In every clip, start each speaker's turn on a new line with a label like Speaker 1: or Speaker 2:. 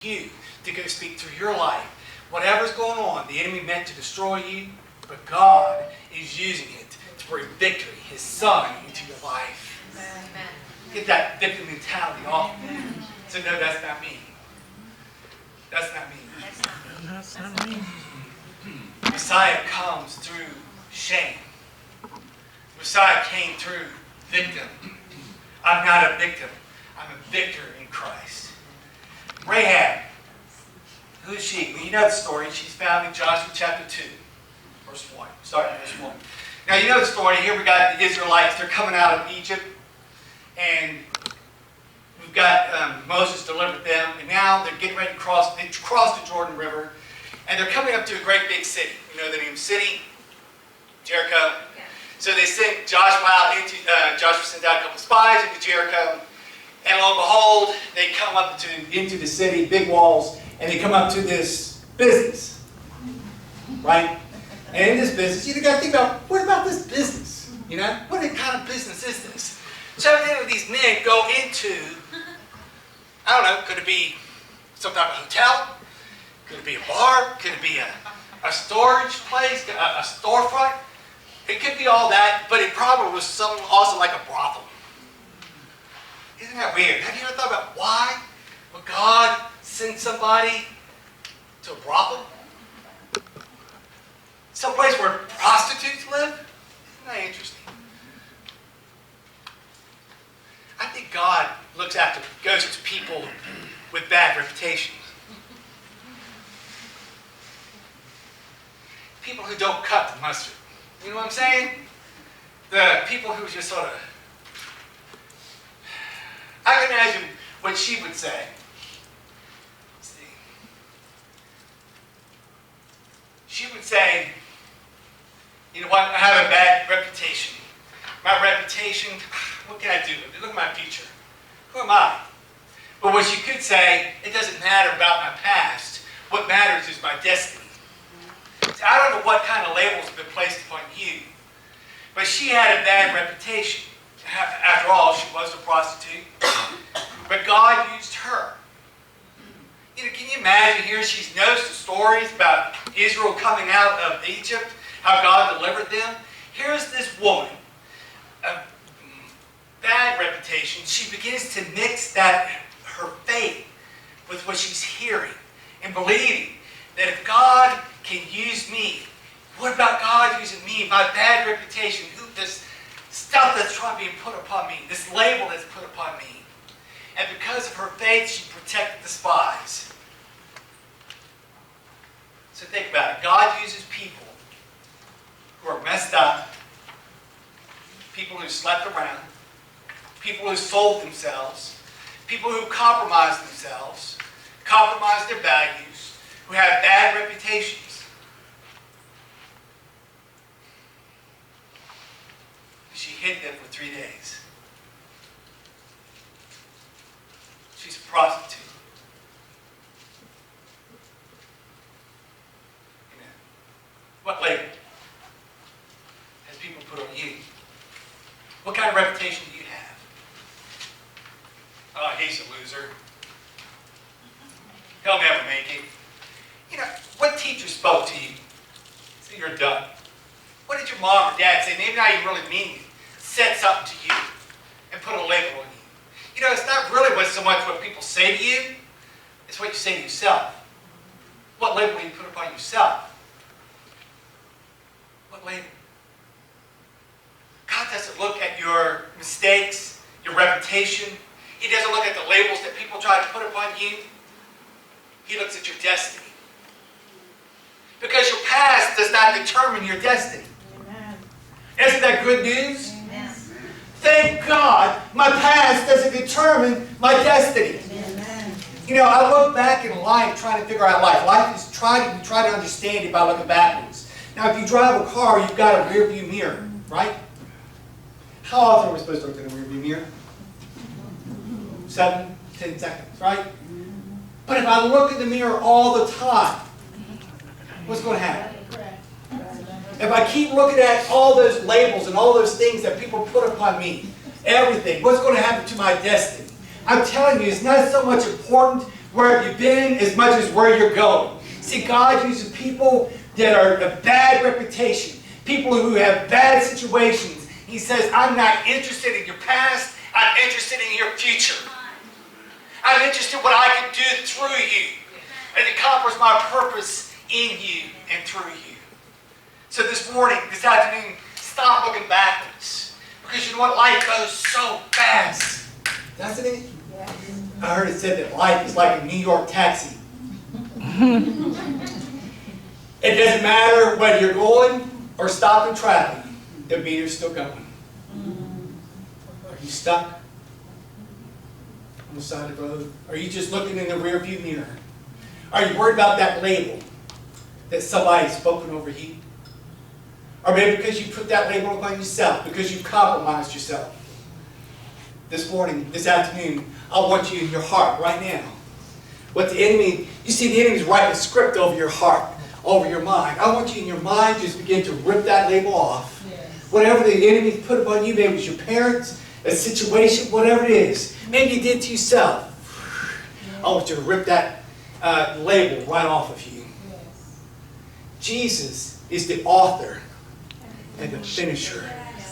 Speaker 1: you to go speak through your life. Whatever's going on, the enemy meant to destroy you, but God is using it to bring victory, His Son, into your life.
Speaker 2: Amen.
Speaker 1: Get that victim mentality off. So no, that's not me. That's not me.
Speaker 2: That's not me.
Speaker 1: Messiah comes through shame. Messiah came through victim. I'm not a victim. I'm a victor in Christ. Rahab. Who is she? Well, you know the story. She's found in Joshua chapter 2, verse 1. Starting at verse 1. Now you know the story. Here we got the Israelites. They're coming out of Egypt. And we've got Moses delivered them. And now they're getting ready to cross. They crossed the Jordan River. And they're coming up to a great big city. You know the name of the city? Jericho.
Speaker 2: Yeah.
Speaker 1: So they sent Joshua out into, Joshua sent out a couple of spies into Jericho. And lo and behold, they come up into the city, big walls, and they come up to this business. Right? And in this business, you got to think about, what about this business? You know? What kind of business is this? So evidently these men go into, I don't know, could it be some type of hotel? Could it be a bar? Could it be a storage place? A storefront? It could be all that, but it probably was something also like a brothel. Isn't that weird? Have you ever thought about why would God send somebody to a brothel? Some place where prostitutes live? Isn't that interesting? I think God goes to people with bad reputations. People who don't cut the mustard. You know what I'm saying? The people who just sort of... I can imagine what she would say. Let's see. She would say, you know what, I have a bad reputation. My reputation, what can I do? Look at my future. Who am I? But what she could say, it doesn't matter about my past. What matters is my destiny. See, I don't know what kind of labels have been placed upon you, but she had a bad reputation. After all, she was a prostitute. But God used her. You know, can you imagine here? She knows the stories about Israel coming out of Egypt, how God delivered them. Here's this woman, a bad reputation. She begins to mix her faith with what she's hearing and believing that if God can use me, what about God using me? My bad reputation, this stuff that's trying to be put upon me, this label that's put upon me. And because of her faith, she protected the spies. So think about it. God uses people who are messed up, people who slept around, people who sold themselves, people who compromised themselves, compromised their values, who have bad reputations. She hid them for 3 days. She's a prostitute. Amen. What label has people put on you? What kind of reputation do you have? Oh, he's a loser. He'll never make it. You know, what teacher spoke to you? So you're done. What did your mom or dad say? Maybe not even really mean it. Said something to you and put a label on you. You know, it's not really so much what people say to you. It's what you say to yourself. What label do you put upon yourself? What label? God doesn't look at your mistakes, your reputation. He doesn't look at the labels that people try to put upon you. He looks at your destiny. Because your past does not determine your destiny.
Speaker 2: Amen.
Speaker 1: Isn't that good news?
Speaker 2: Amen.
Speaker 1: Thank God my past doesn't determine my destiny.
Speaker 2: Amen.
Speaker 1: You know, I look back in life trying to figure out life. Life is we try to understand it by looking backwards. Now, if you drive a car, you've got a rear view mirror, right? How often are we supposed to look in the rear view mirror? 7, 10 seconds, right? But if I look in the mirror all the time, what's going to happen? If I keep looking at all those labels and all those things that people put upon me, everything, what's going to happen to my destiny? I'm telling you, it's not so much important where have you been as much as where you're going. See, God uses people that are a bad reputation, people who have bad situations. He says, I'm not interested in your past, I'm interested in your future. I'm interested in what I can do through you and accomplish my purpose in you and through you. So this morning, this afternoon, stop looking backwards. Because you know what? Life goes so fast. Doesn't it? I heard it said that life is like a New York taxi. It doesn't matter whether you're going or stopping traveling. The meter's still going. Are you stuck on the side of the road? Are you just looking in the rearview mirror? Are you worried about that label that somebody's spoken over you? Or maybe because you put that label upon yourself, because you compromised yourself. This morning, this afternoon, I want you in your heart right now. What the enemy, you see the enemy's writing a script over your heart, over your mind. I want you in your mind just begin to rip that label off. Yes. Whatever the enemy put upon you, maybe it's your parents, a situation, whatever it is. Maybe you did to yourself. Yes. I want you to rip that label right off of you. Yes. Jesus is the author and the finisher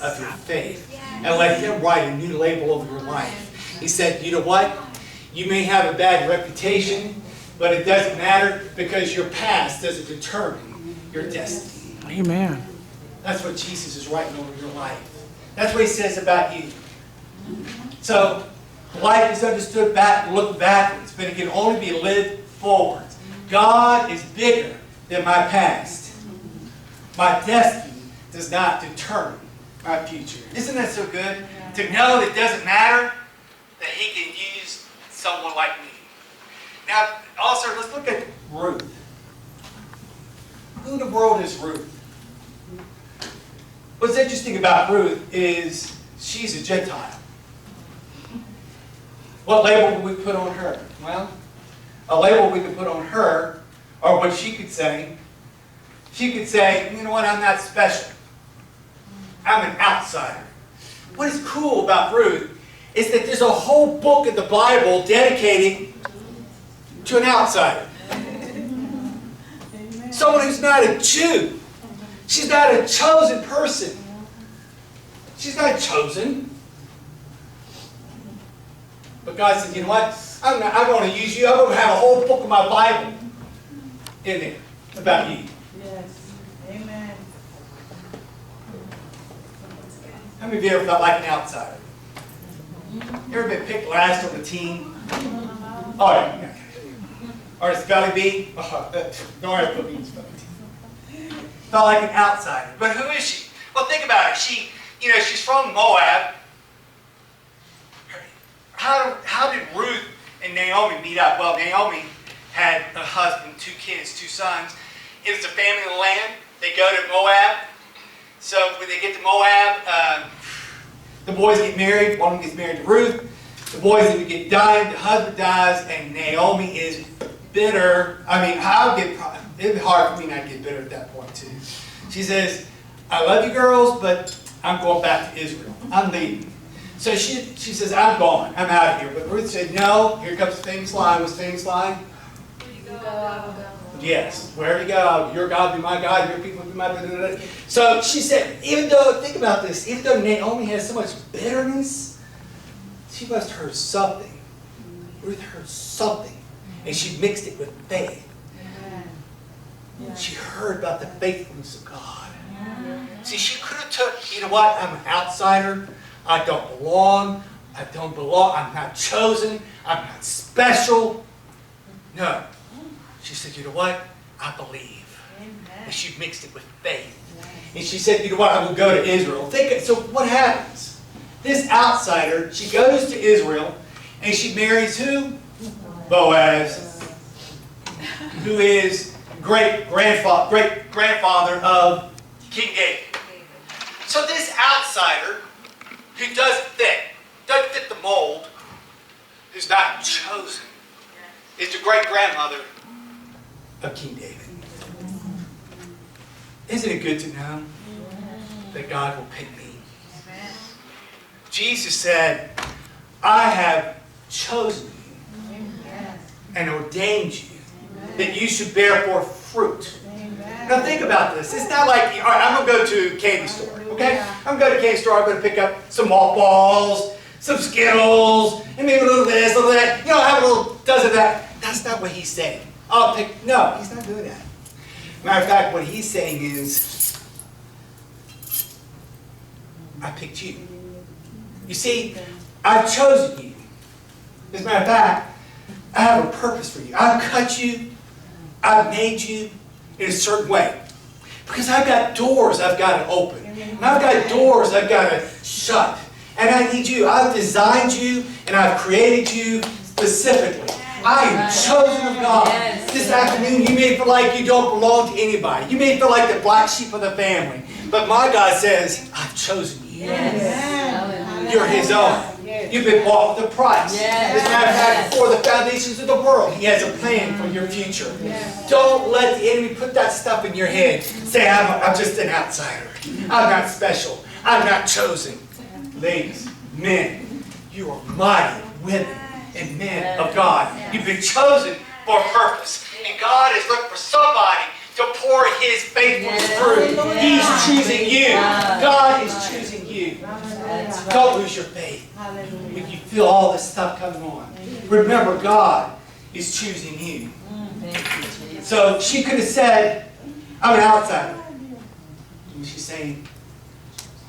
Speaker 1: of your faith. And let Him write a new label over your life. He said, you know what? You may have a bad reputation, but it doesn't matter because your past doesn't determine your destiny.
Speaker 2: Amen.
Speaker 1: That's what Jesus is writing over your life. That's what He says about you. So, life is understood look backwards, but it can only be lived forwards. God is bigger than my past. My destiny does not determine my future. Isn't that so good? To know that it doesn't matter, that He can use someone like me. Now, also, let's look at Ruth. Who in the world is Ruth? What's interesting about Ruth is she's a Gentile. What label would we put on her? Well, a label we could put on her, or what she could say, you know what, I'm not special. I'm an outsider. What is cool about Ruth is that there's a whole book in the Bible dedicated to an outsider. Someone who's not a Jew. She's not a chosen person. She's not chosen. But God said, you know what? I'm going to use you. I'm going to have a whole book of my Bible in there about you.
Speaker 2: Yes. Amen.
Speaker 1: How many of you ever felt like an outsider? You ever been picked last on the team? Oh, yeah. Or a spelling bee? Oh, don't worry about being spelling bee. Felt like an outsider. But who is she? Well, think about it. She's from Moab. How did Ruth and Naomi meet up? Well, Naomi had a husband, 2 kids, 2 sons. It was a family of the land. They go to Moab. So when they get to Moab, the boys get married. One of them gets married to Ruth. The boys either get died, the husband dies, and Naomi is bitter. I mean, it'd be hard for me not to get bitter at that point too. She says, I love you girls, but I'm going back to Israel. I'm leaving. So she says, I'm gone. I'm out of here. But Ruth said, no. Here comes the famous line. What's the famous line?
Speaker 3: Where you go, I will go.
Speaker 1: Yes. Wherever you go, your God be my God, your people be my God. So she said, think about this, even though Naomi has so much bitterness, she must have heard something. Ruth heard something. And she mixed it with faith. She heard about the faithfulness of God. See, she could have took, you know what, I'm an outsider. I don't belong. I'm not chosen. I'm not special. No. She said, you know what? I believe. Amen. And she mixed it with faith. Yes. And she said, you know what? I will go to Israel. So what happens? This outsider, she goes to Israel and she marries who? Boaz, who is great grandfather of King David. So this outsider who doesn't fit the mold, who's not chosen, is the great-grandmother of King David. Isn't it good to know that God will pick me? Jesus said, I have chosen you. and ordained you that you should bear forth fruit. Now think about this. It's not like, all right, I'm going to go to a candy store, okay? I'm going to go to a candy store, I'm going to pick up some mothballs, some Skittles, and maybe a little this, a little that. You know, have a little does of that. That's not what he's saying. No, he's not doing that. Matter of fact, what he's saying is, I picked you. You see, I've chosen you. As a matter of fact, I have a purpose for you. I've cut you. I've made you in a certain way. Because I've got doors I've got to open. And I've got doors I've got to shut. And I need you. I've designed you and I've created you specifically. I am chosen of God. This afternoon you may feel like you don't belong to anybody. You may feel like the black sheep of the family. But my God says, I've chosen you. You're His own. You've been bought with a price. As a matter of fact, before the foundations of the world, He has a plan for your future. Don't let the enemy put that stuff in your head. Say, I'm just an outsider. I'm not special. I'm not chosen. Ladies, men, you are mighty women and men of God. You've been chosen for a purpose. And God is looking for somebody to pour His faithfulness through. He's choosing you. God is choosing you. Don't lose your faith when you feel all this stuff coming on. Remember, God is choosing you. So she could have said, I'm an outsider. And she's saying,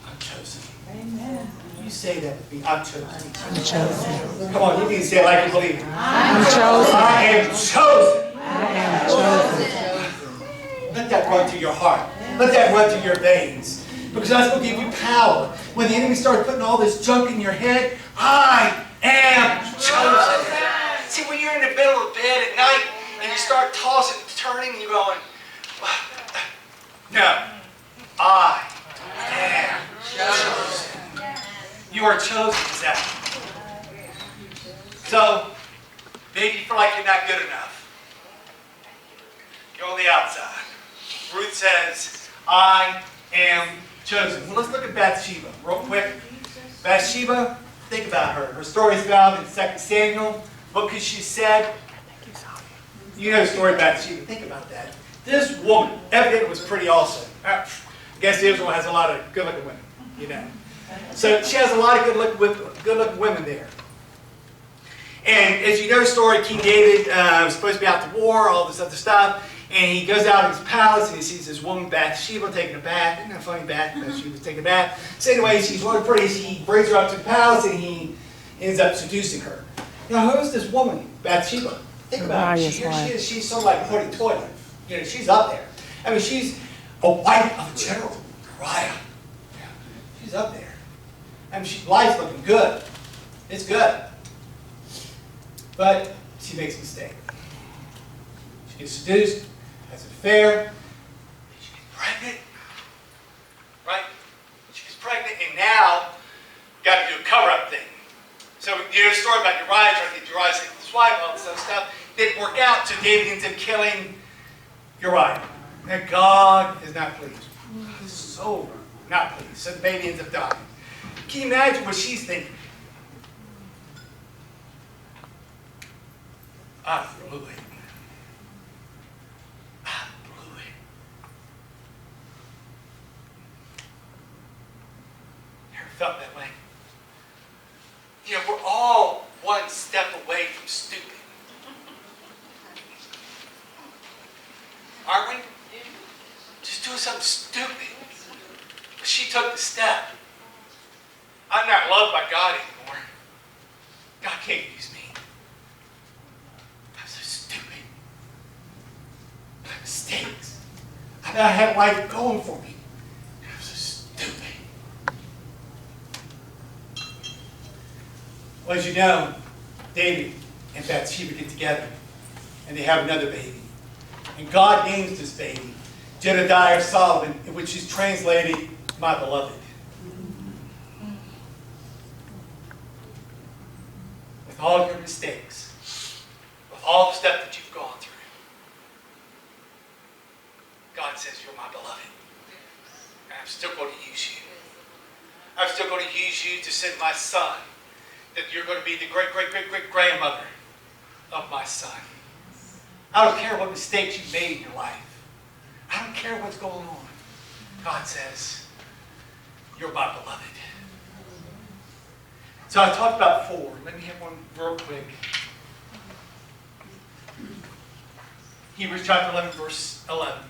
Speaker 1: I'm chosen. You say that with me. I'm chosen. I'm chosen. Come on, you need to say it like you believe it.
Speaker 2: I'm chosen.
Speaker 1: I am chosen.
Speaker 2: I am chosen.
Speaker 1: Let that run through your heart. Let that run through your veins. Because that's going to give you power. When the enemy starts putting all this junk in your head, I am chosen. See, when you're in the middle of bed at night and you start tossing and turning and you're going, no, I am chosen. You are chosen, Zach. So, maybe you feel like you're not good enough. You're on the outside. Ruth says, I am chosen. Well, let's look at Bathsheba real quick. Bathsheba, think about her. Her story is found in 2 Samuel. What could she said? You know the story of Bathsheba. Think about that. This woman, evidently, was pretty awesome. I guess Israel has a lot of good-looking women, you know. So she has a lot of good-looking women there. And as you know the story, King David was supposed to be out to war, all this other stuff. And he goes out of his palace and he sees this woman, Bathsheba, taking a bath. Isn't that funny, Bathsheba taking a bath? So anyway, she's one of the prettiest. He brings her up to the palace and he ends up seducing her. Now, who is this woman, Bathsheba? Think about it. Here she is. She's so like hoity-toity. You know, she's up there. I mean, she's a wife of a general, Uriah. Yeah, she's up there. I mean, life's looking good. It's good. But she makes a mistake. She gets seduced, has an affair, she gets pregnant. Right? She gets pregnant, and now got to do a cover-up thing. So you know the story about Uriah, trying to get Uriah to his wife, all this other stuff. Didn't work out, so David ends up killing Uriah. And God is not pleased. So not pleased. So the baby ends up dying. Can you imagine what she's thinking? I blew it. I blew it. Ever felt that way? You know, we're all one step away from stupid. Aren't we? Just doing something stupid. But she took the step. I'm not loved by God anymore. God can't use me. I'm so stupid. I have mistakes. I had life going for me. I'm so stupid. Well, as you know, David and Bathsheba get together and they have another baby. And God names this baby Jedediah Solomon, which is translated, my beloved. With all your mistakes, with all the stuff that you've gone through, God says, you're my beloved. And I'm still going to use you. I'm still going to use you to send my son, that you're going to be the great-great-great-great grandmother of my son. I don't care what mistakes you've made in your life. I don't care what's going on. God says, you're my beloved. So I talked about 4. Let me hit one real quick. Hebrews chapter 11, verse 11.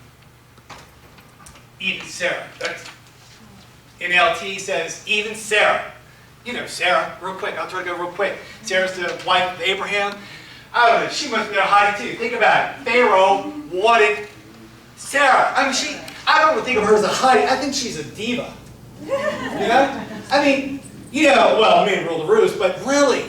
Speaker 1: Even Sarah. That's NLT says, even Sarah. You know Sarah, real quick. I'll try to go real quick. Sarah's the wife of Abraham. I don't know, she must have been a hottie too. Think about it. Pharaoh wanted Sarah. I mean, I don't think of her as a hottie. I think she's a diva. You know? I mean, well, men rule the roost, but really,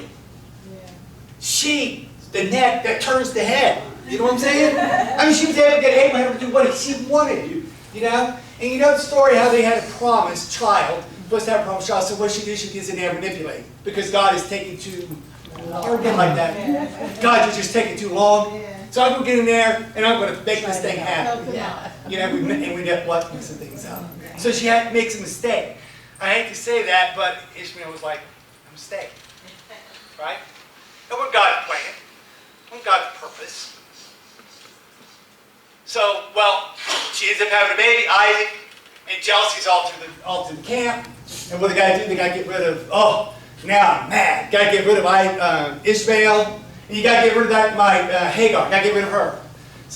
Speaker 1: she's the neck that turns the head. You know what I'm saying? I mean, she was able to get Abraham to do what she wanted, you know? And you know the story how they had a promised child. Supposed to have a promised child, so what she do? She gets in there and manipulate. Because God is taking too long. Get like that. God, you're just taking too long. So I'm going to get in there, and I'm going to make this thing happen. You know, and we end up mixing things up. So she makes a mistake. I hate to say that, but Ishmael was like, a mistake. Right? And what God's plan, what God's purpose. So, well, she ends up having a baby, Isaac, and jealousy's all to the camp. And what they got to do, they got to get rid of, now I'm mad. Got to get rid of Ishmael. And you got to get rid of that, Hagar. Got to get rid of her.